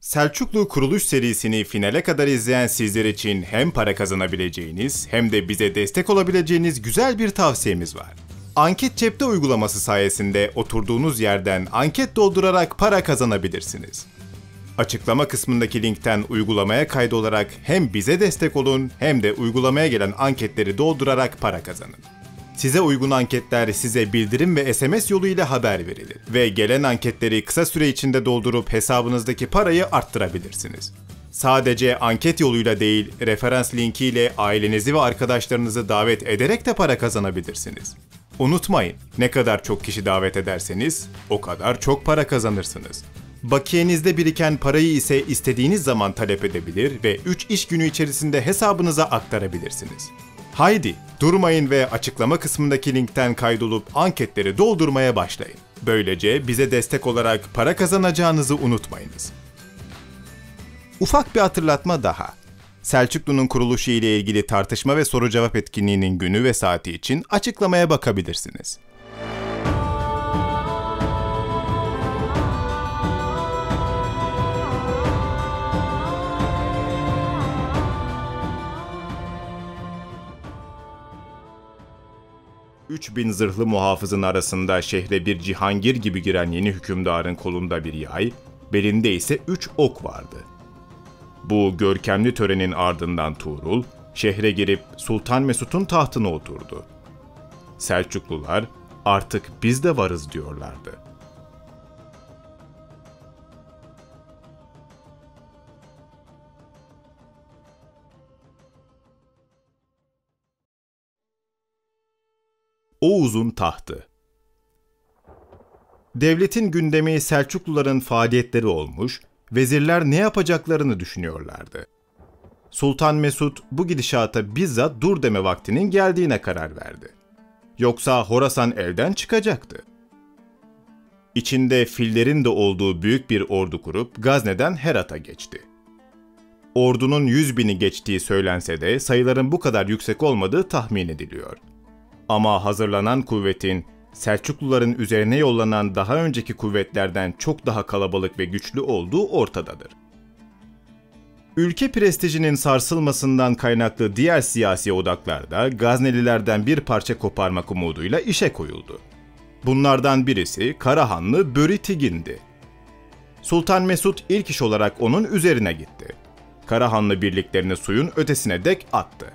Selçuklu Kuruluş serisini finale kadar izleyen sizler için hem para kazanabileceğiniz hem de bize destek olabileceğiniz güzel bir tavsiyemiz var. Anket Cepte uygulaması sayesinde oturduğunuz yerden anket doldurarak para kazanabilirsiniz. Açıklama kısmındaki linkten uygulamaya kaydolarak hem bize destek olun hem de uygulamaya gelen anketleri doldurarak para kazanın. Size uygun anketler size bildirim ve SMS yoluyla haber verilir ve gelen anketleri kısa süre içinde doldurup hesabınızdaki parayı arttırabilirsiniz. Sadece anket yoluyla değil, referans linkiyle ailenizi ve arkadaşlarınızı davet ederek de para kazanabilirsiniz. Unutmayın, ne kadar çok kişi davet ederseniz o kadar çok para kazanırsınız. Bakiyenizde biriken parayı ise istediğiniz zaman talep edebilir ve 3 iş günü içerisinde hesabınıza aktarabilirsiniz. Haydi, durmayın ve açıklama kısmındaki linkten kaydolup anketleri doldurmaya başlayın. Böylece bize destek olarak para kazanacağınızı unutmayınız. Ufak bir hatırlatma daha. Selçuklu'nun kuruluşu ile ilgili tartışma ve soru cevap etkinliğinin günü ve saati için açıklamaya bakabilirsiniz. "3.000 zırhlı muhafızın arasında şehre bir cihangir gibi giren yeni hükümdarın kolunda bir yay, belinde ise 3 ok vardı. Bu görkemli törenin ardından Tuğrul, şehre girip Sultan Mesut'un tahtına oturdu. Selçuklular, artık biz de varız diyorlardı. Oğuz'un tahtı. Devletin gündemi Selçukluların faaliyetleri olmuş, vezirler ne yapacaklarını düşünüyorlardı. Sultan Mesut bu gidişata bizzat dur deme vaktinin geldiğine karar verdi. Yoksa Horasan elden çıkacaktı. İçinde fillerin de olduğu büyük bir ordu kurup Gazne'den Herat'a geçti. Ordunun 100.000'i geçtiği söylense de sayıların bu kadar yüksek olmadığı tahmin ediliyor. Ama hazırlanan kuvvetin Selçukluların üzerine yollanan daha önceki kuvvetlerden çok daha kalabalık ve güçlü olduğu ortadadır. Ülke prestijinin sarsılmasından kaynaklı diğer siyasi odaklar da Gaznelilerden bir parça koparmak umuduyla işe koyuldu. Bunlardan birisi Karahanlı Börü Tigin'di. Sultan Mesut ilk iş olarak onun üzerine gitti. Karahanlı birliklerini suyun ötesine dek attı.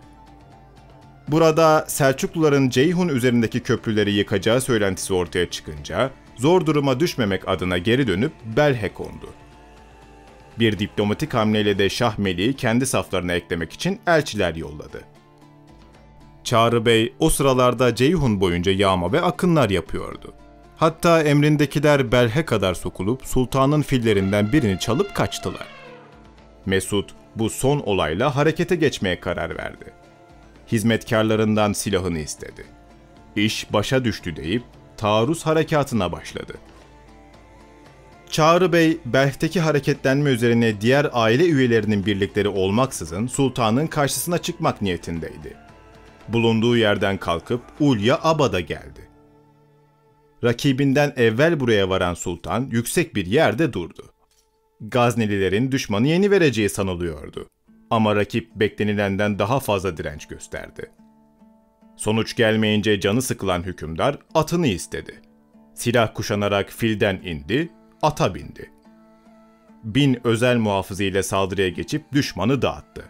Burada Selçukluların Ceyhun üzerindeki köprüleri yıkacağı söylentisi ortaya çıkınca zor duruma düşmemek adına geri dönüp Belh'e kondu. Bir diplomatik hamleyle de Şah Melih'i kendi saflarına eklemek için elçiler yolladı. Çağrı Bey o sıralarda Ceyhun boyunca yağma ve akınlar yapıyordu. Hatta emrindekiler Belh'e kadar sokulup sultanın fillerinden birini çalıp kaçtılar. Mesut bu son olayla harekete geçmeye karar verdi. Hizmetkarlarından silahını istedi. İş başa düştü deyip taarruz harekatına başladı. Çağrı Bey, Belh'teki hareketlenme üzerine diğer aile üyelerinin birlikleri olmaksızın sultanın karşısına çıkmak niyetindeydi. Bulunduğu yerden kalkıp Ulya Abad'a geldi. Rakibinden evvel buraya varan sultan yüksek bir yerde durdu. Gaznelilerin düşmanı yenivereceği sanılıyordu. Ama rakip beklenilenden daha fazla direnç gösterdi. Sonuç gelmeyince canı sıkılan hükümdar atını istedi. Silah kuşanarak filden indi, ata bindi. 1000 özel muhafızı ile saldırıya geçip düşmanı dağıttı.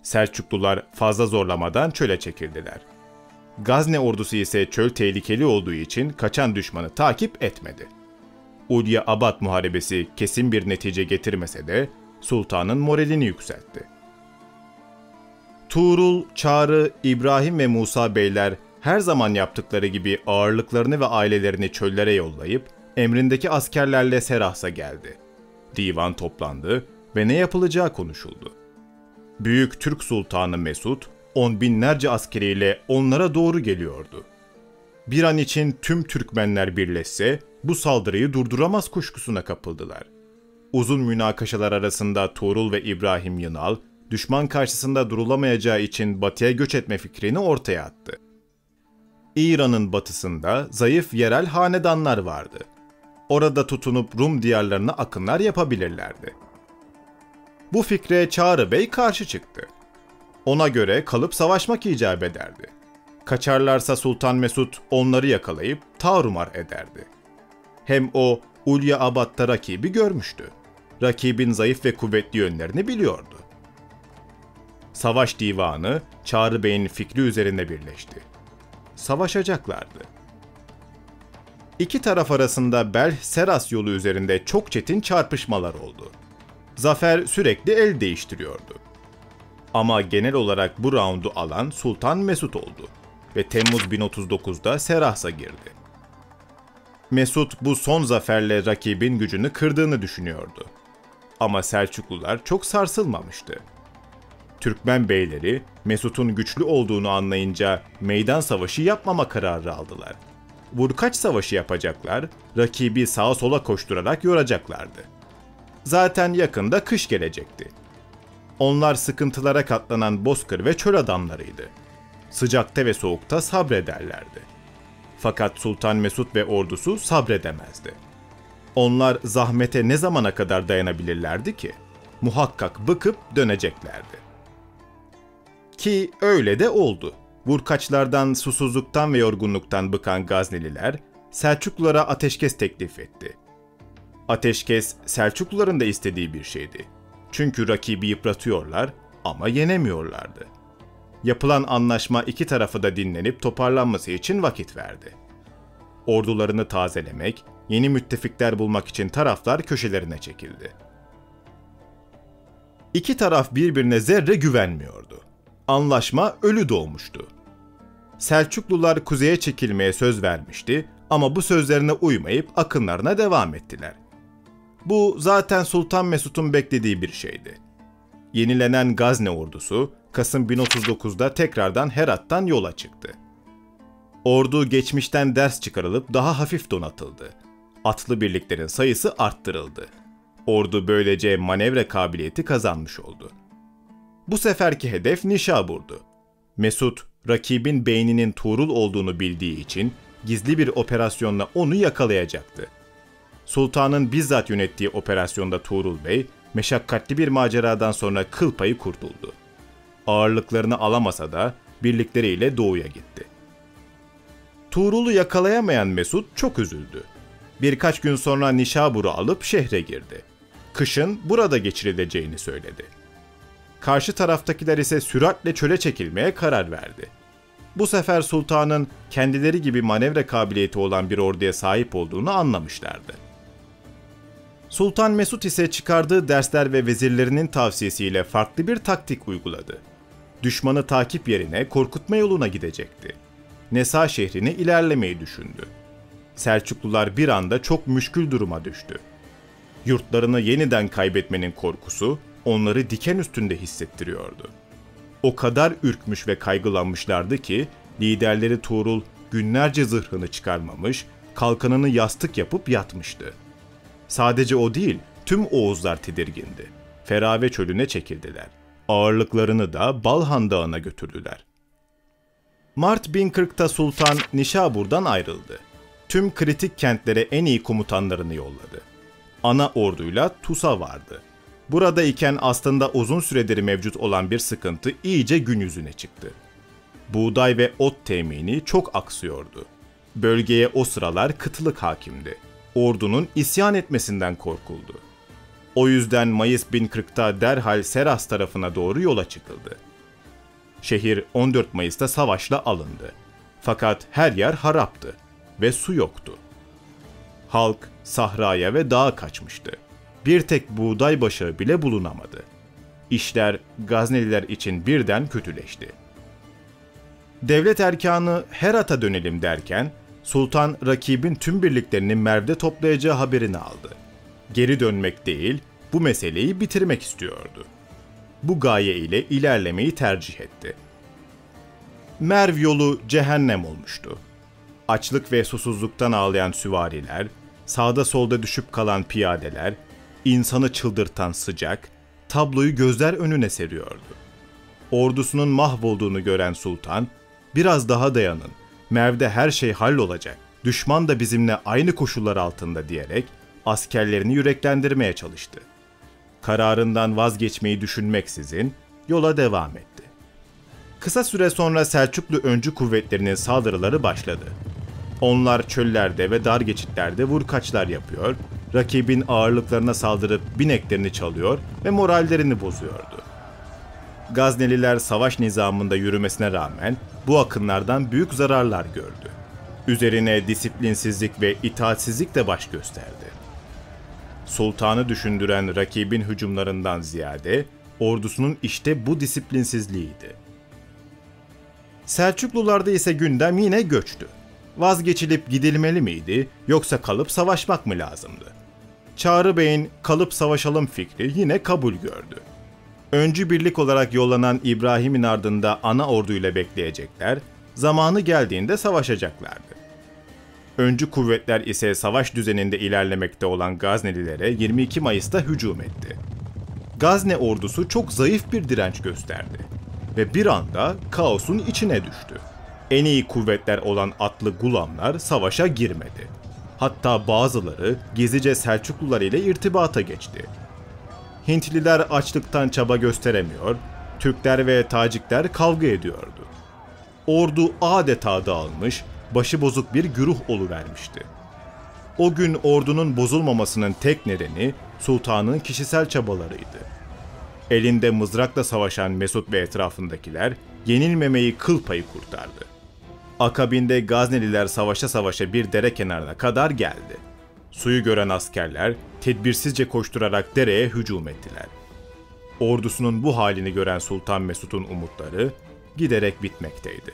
Selçuklular fazla zorlamadan çöle çekildiler. Gazne ordusu ise çöl tehlikeli olduğu için kaçan düşmanı takip etmedi. Ulya Abad muharebesi kesin bir netice getirmese de sultanın moralini yükseltti. Tuğrul, Çağrı, İbrahim ve Musa beyler her zaman yaptıkları gibi ağırlıklarını ve ailelerini çöllere yollayıp emrindeki askerlerle Serahs'a geldi. Divan toplandı ve ne yapılacağı konuşuldu. Büyük Türk Sultanı Mesut, 10 binlerce askeriyle onlara doğru geliyordu. Bir an için tüm Türkmenler birleşse bu saldırıyı durduramaz kuşkusuna kapıldılar. Uzun münakaşalar arasında Tuğrul ve İbrahim Yınal, düşman karşısında durulamayacağı için batıya göç etme fikrini ortaya attı. İran'ın batısında zayıf yerel hanedanlar vardı. Orada tutunup Rum diyarlarına akınlar yapabilirlerdi. Bu fikre Çağrı Bey karşı çıktı. Ona göre kalıp savaşmak icap ederdi. Kaçarlarsa Sultan Mesut onları yakalayıp tarumar ederdi. Hem o Ulya Abad'da rakibi görmüştü. Rakibin zayıf ve kuvvetli yönlerini biliyordu. Savaş divanı Çağrı Bey'in fikri üzerine birleşti. Savaşacaklardı. İki taraf arasında Belh-Seras yolu üzerinde çok çetin çarpışmalar oldu. Zafer sürekli el değiştiriyordu. Ama genel olarak bu raundu alan Sultan Mesut oldu ve Temmuz 1039'da Seras'a girdi. Mesut bu son zaferle rakibin gücünü kırdığını düşünüyordu. Ama Selçuklular çok sarsılmamıştı. Türkmen beyleri Mesut'un güçlü olduğunu anlayınca meydan savaşı yapmama kararı aldılar. Vurkaç savaşı yapacaklar, rakibi sağa sola koşturarak yoracaklardı. Zaten yakında kış gelecekti. Onlar sıkıntılara katlanan bozkır ve çöl adamlarıydı. Sıcakta ve soğukta sabrederlerdi. Fakat Sultan Mesut ve ordusu sabredemezdi. Onlar zahmete ne zamana kadar dayanabilirlerdi ki? Muhakkak bıkıp döneceklerdi. Ki öyle de oldu. Vurkaçlardan, susuzluktan ve yorgunluktan bıkan Gazneliler Selçuklulara ateşkes teklif etti. Ateşkes Selçukluların da istediği bir şeydi. Çünkü rakibi yıpratıyorlar ama yenemiyorlardı. Yapılan anlaşma iki tarafı da dinlenip toparlanması için vakit verdi. Ordularını tazelemek, yeni müttefikler bulmak için taraflar köşelerine çekildi. İki taraf birbirine zerre güvenmiyordu. Anlaşma ölü doğmuştu. Selçuklular kuzeye çekilmeye söz vermişti ama bu sözlerine uymayıp akınlarına devam ettiler. Bu zaten Sultan Mesut'un beklediği bir şeydi. Yenilenen Gazne ordusu Kasım 1039'da tekrardan Herat'tan yola çıktı. Ordu geçmişten ders çıkarılıp daha hafif donatıldı. Atlı birliklerin sayısı arttırıldı. Ordu böylece manevra kabiliyeti kazanmış oldu. Bu seferki hedef Nişabur'du. Mesut, rakibin beyninin Tuğrul olduğunu bildiği için gizli bir operasyonla onu yakalayacaktı. Sultanın bizzat yönettiği operasyonda Tuğrul Bey, meşakkatli bir maceradan sonra kıl payı kurtuldu. Ağırlıklarını alamasa da birlikleriyle doğuya gitti. Tuğrul'u yakalayamayan Mesut çok üzüldü. Birkaç gün sonra Nişabur'u alıp şehre girdi. Kışın burada geçirileceğini söyledi. Karşı taraftakiler ise süratle çöle çekilmeye karar verdi. Bu sefer sultanın kendileri gibi manevra kabiliyeti olan bir orduya sahip olduğunu anlamışlardı. Sultan Mesut ise çıkardığı dersler ve vezirlerinin tavsiyesiyle farklı bir taktik uyguladı. Düşmanı takip yerine korkutma yoluna gidecekti. Nesa şehrini ilerlemeyi düşündü. Selçuklular bir anda çok müşkül duruma düştü. Yurtlarını yeniden kaybetmenin korkusu onları diken üstünde hissettiriyordu. O kadar ürkmüş ve kaygılanmışlardı ki liderleri Tuğrul günlerce zırhını çıkarmamış, kalkanını yastık yapıp yatmıştı. Sadece o değil, tüm Oğuzlar tedirgindi. Ferave çölüne çekildiler. Ağırlıklarını da Balhan Dağı'na götürdüler. Mart 1040'ta Sultan Nişabur'dan ayrıldı. Tüm kritik kentlere en iyi komutanlarını yolladı. Ana orduyla Tusa vardı. Burada iken aslında uzun süredir mevcut olan bir sıkıntı iyice gün yüzüne çıktı. Buğday ve ot temini çok aksıyordu. Bölgeye o sıralar kıtlık hakimdi. Ordunun isyan etmesinden korkuldu. O yüzden Mayıs 1040'ta derhal Seras tarafına doğru yola çıkıldı. Şehir 14 Mayıs'ta savaşla alındı. Fakat her yer haraptı ve su yoktu. Halk sahraya ve dağa kaçmıştı. Bir tek buğday başağı bile bulunamadı. İşler Gazneliler için birden kötüleşti. Devlet erkanı Herat'a dönelim derken Sultan rakibin tüm birliklerini Merv'de toplayacağı haberini aldı. Geri dönmek değil, bu meseleyi bitirmek istiyordu. Bu gaye ile ilerlemeyi tercih etti. Merv yolu cehennem olmuştu. Açlık ve susuzluktan ağlayan süvariler, sağda solda düşüp kalan piyadeler, insanı çıldırtan sıcak, tabloyu gözler önüne seriyordu. Ordusunun mahvolduğunu gören sultan, "Biraz daha dayanın, Merv'de her şey hallolacak, düşman da bizimle aynı koşullar altında" diyerek askerlerini yüreklendirmeye çalıştı. kararından vazgeçmeyi düşünmeksizin yola devam etti. Kısa süre sonra Selçuklu öncü kuvvetlerinin saldırıları başladı. Onlar çöllerde ve dar geçitlerde vurkaçlar yapıyor, rakibin ağırlıklarına saldırıp bineklerini çalıyor ve morallerini bozuyordu. Gazneliler savaş nizamında yürümesine rağmen bu akınlardan büyük zararlar gördü. Üzerine disiplinsizlik ve itaatsizlik de baş gösterdi. Sultanı düşündüren rakibin hücumlarından ziyade ordusunun işte bu disiplinsizliğiydi. Selçuklularda ise gündem yine göçtü. Vazgeçilip gidilmeli miydi yoksa kalıp savaşmak mı lazımdı? Çağrı Bey'in kalıp savaşalım fikri yine kabul gördü. Öncü birlik olarak yollanan İbrahim'in ardında ana orduyla bekleyecekler, zamanı geldiğinde savaşacaklardı. Öncü kuvvetler ise savaş düzeninde ilerlemekte olan Gaznelilere 22 Mayıs'ta hücum etti. Gazne ordusu çok zayıf bir direnç gösterdi ve bir anda kaosun içine düştü. En iyi kuvvetler olan atlı gulamlar savaşa girmedi. Hatta bazıları gezice Selçuklular ile irtibata geçti. Hintliler açlıktan çaba gösteremiyor, Türkler ve Tacikler kavga ediyordu. Ordu adeta dağılmış, başıbozuk bir güruh oluvermişti. O gün ordunun bozulmamasının tek nedeni sultanın kişisel çabalarıydı. Elinde mızrakla savaşan Mesut ve etrafındakiler yenilmemeyi kıl payı kurtardı. Akabinde Gazneliler savaşa savaşa bir dere kenarına kadar geldi. Suyu gören askerler tedbirsizce koşturarak dereye hücum ettiler. Ordusunun bu halini gören Sultan Mesut'un umutları giderek bitmekteydi.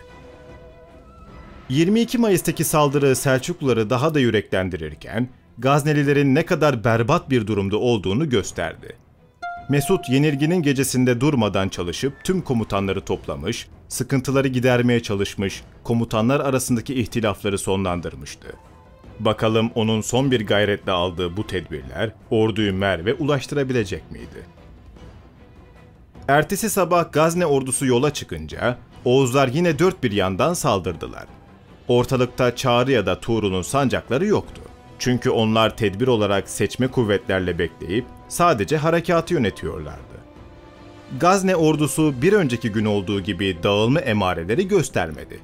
22 Mayıs'taki saldırı Selçukluları daha da yüreklendirirken Gaznelilerin ne kadar berbat bir durumda olduğunu gösterdi. Mesut yenilginin gecesinde durmadan çalışıp tüm komutanları toplamış, sıkıntıları gidermeye çalışmış, komutanlar arasındaki ihtilafları sonlandırmıştı. Bakalım onun son bir gayretle aldığı bu tedbirler orduyu Merv'e ulaştırabilecek miydi? Ertesi sabah Gazne ordusu yola çıkınca Oğuzlar yine dört bir yandan saldırdılar. Ortalıkta Çağrı ya da Tuğrul'un sancakları yoktu. Çünkü onlar tedbir olarak seçme kuvvetlerle bekleyip sadece harekatı yönetiyorlardı. Gazne ordusu bir önceki gün olduğu gibi dağılma emareleri göstermedi.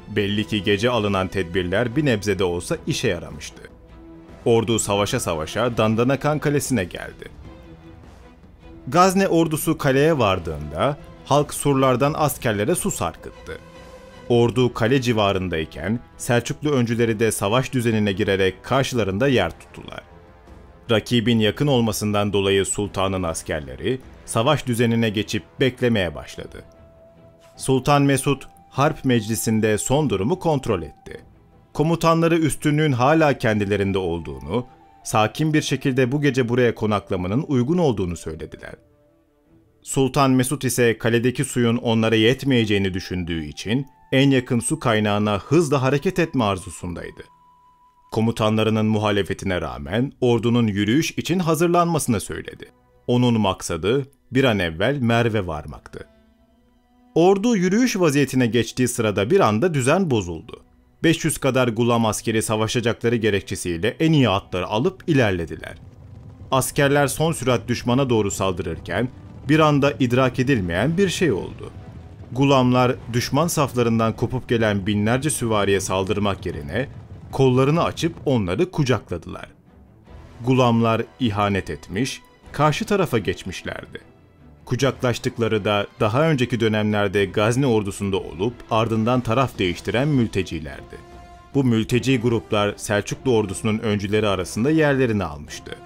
Belli ki gece alınan tedbirler bir nebze de olsa işe yaramıştı. Ordu savaşa savaşa Dandanakan Kalesi'ne geldi. Gazne ordusu kaleye vardığında halk surlardan askerlere su sarkıttı. Ordu kale civarındayken Selçuklu öncüleri de savaş düzenine girerek karşılarında yer tuttular. Rakibin yakın olmasından dolayı sultanın askerleri savaş düzenine geçip beklemeye başladı. Sultan Mesut harp meclisinde son durumu kontrol etti. Komutanları üstünlüğün hala kendilerinde olduğunu, sakin bir şekilde bu gece buraya konaklamanın uygun olduğunu söylediler. Sultan Mesut ise kaledeki suyun onlara yetmeyeceğini düşündüğü için en yakın su kaynağına hızla hareket etme arzusundaydı. Komutanlarının muhalefetine rağmen ordunun yürüyüş için hazırlanmasını söyledi. Onun maksadı bir an evvel Merv'e varmaktı. Ordu yürüyüş vaziyetine geçtiği sırada bir anda düzen bozuldu. 500 kadar gulam askeri savaşacakları gerekçesiyle en iyi atları alıp ilerlediler. Askerler son sürat düşmana doğru saldırırken bir anda idrak edilmeyen bir şey oldu. Gulamlar düşman saflarından kopup gelen binlerce süvariye saldırmak yerine kollarını açıp onları kucakladılar. Gulamlar ihanet etmiş, karşı tarafa geçmişlerdi. Kucaklaştıkları da daha önceki dönemlerde Gazni ordusunda olup ardından taraf değiştiren mültecilerdi. Bu mülteci gruplar Selçuklu ordusunun öncüleri arasında yerlerini almıştı.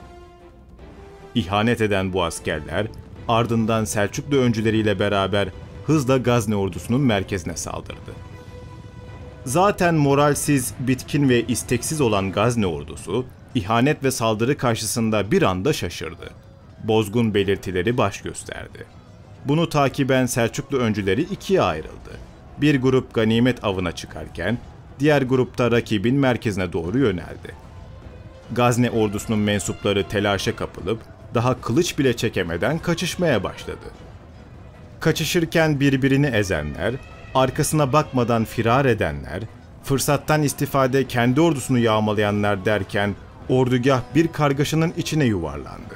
İhanet eden bu askerler ardından Selçuklu öncüleriyle beraber hızla Gazni ordusunun merkezine saldırdı. Zaten moralsiz, bitkin ve isteksiz olan Gazni ordusu, ihanet ve saldırı karşısında bir anda şaşırdı. Bozgun belirtileri baş gösterdi. Bunu takiben Selçuklu öncüleri ikiye ayrıldı. Bir grup ganimet avına çıkarken, diğer grupta rakibin merkezine doğru yöneldi. Gazni ordusunun mensupları telaşa kapılıp, daha kılıç bile çekemeden kaçışmaya başladı. Kaçışırken birbirini ezenler, arkasına bakmadan firar edenler, fırsattan istifade kendi ordusunu yağmalayanlar derken ordugah bir kargaşanın içine yuvarlandı.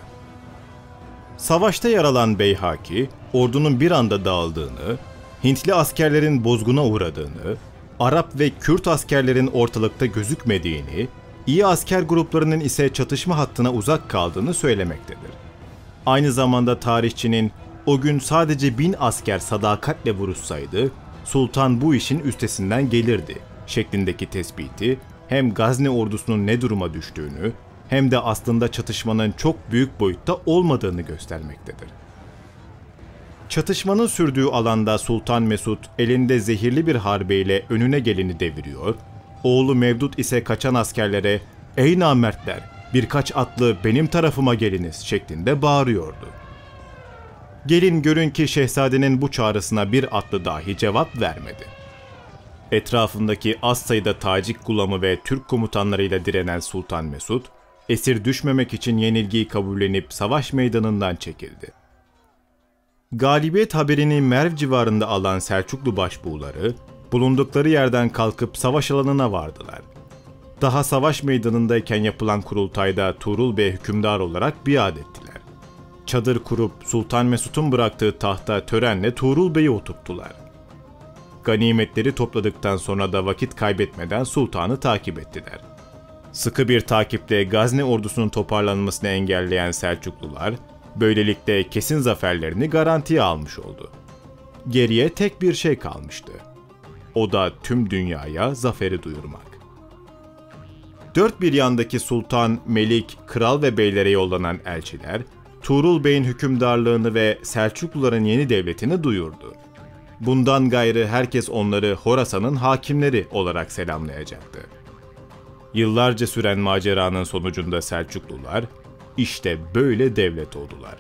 Savaşta yer alan Beyhaki, ordunun bir anda dağıldığını, Hintli askerlerin bozguna uğradığını, Arap ve Kürt askerlerin ortalıkta gözükmediğini, iyi asker gruplarının ise çatışma hattına uzak kaldığını söylemektedir. Aynı zamanda tarihçinin o gün sadece 1000 asker sadakatle vuruşsaydı, sultan bu işin üstesinden gelirdi şeklindeki tespiti hem Gazni ordusunun ne duruma düştüğünü hem de aslında çatışmanın çok büyük boyutta olmadığını göstermektedir. Çatışmanın sürdüğü alanda Sultan Mesud elinde zehirli bir harbeyle önüne geleni deviriyor, oğlu Mevdut ise kaçan askerlere "Ey namertler, birkaç atlı benim tarafıma geliniz" şeklinde bağırıyordu. Gelin görün ki şehzadenin bu çağrısına bir atlı dahi cevap vermedi. Etrafındaki az sayıda Tacik gulamı ve Türk komutanlarıyla direnen Sultan Mesud, esir düşmemek için yenilgiyi kabullenip savaş meydanından çekildi. Galibiyet haberini Merv civarında alan Selçuklu başbuğları, bulundukları yerden kalkıp savaş alanına vardılar. Daha savaş meydanındayken yapılan kurultayda Tuğrul Bey hükümdar olarak biat ettiler. Çadır kurup Sultan Mesud'un bıraktığı tahta törenle Tuğrul Bey'i oturttular. Ganimetleri topladıktan sonra da vakit kaybetmeden sultanı takip ettiler. Sıkı bir takiple Gazni ordusunun toparlanmasını engelleyen Selçuklular, böylelikle kesin zaferlerini garantiye almış oldu. Geriye tek bir şey kalmıştı. O da tüm dünyaya zaferi duyurmak. Dört bir yandaki sultan, melik, kral ve beylere yollanan elçiler, Tuğrul Bey'in hükümdarlığını ve Selçukluların yeni devletini duyurdu. Bundan gayrı herkes onları Horasan'ın hakimleri olarak selamlayacaktı. Yıllarca süren maceranın sonucunda Selçuklular, işte böyle devlet oldular.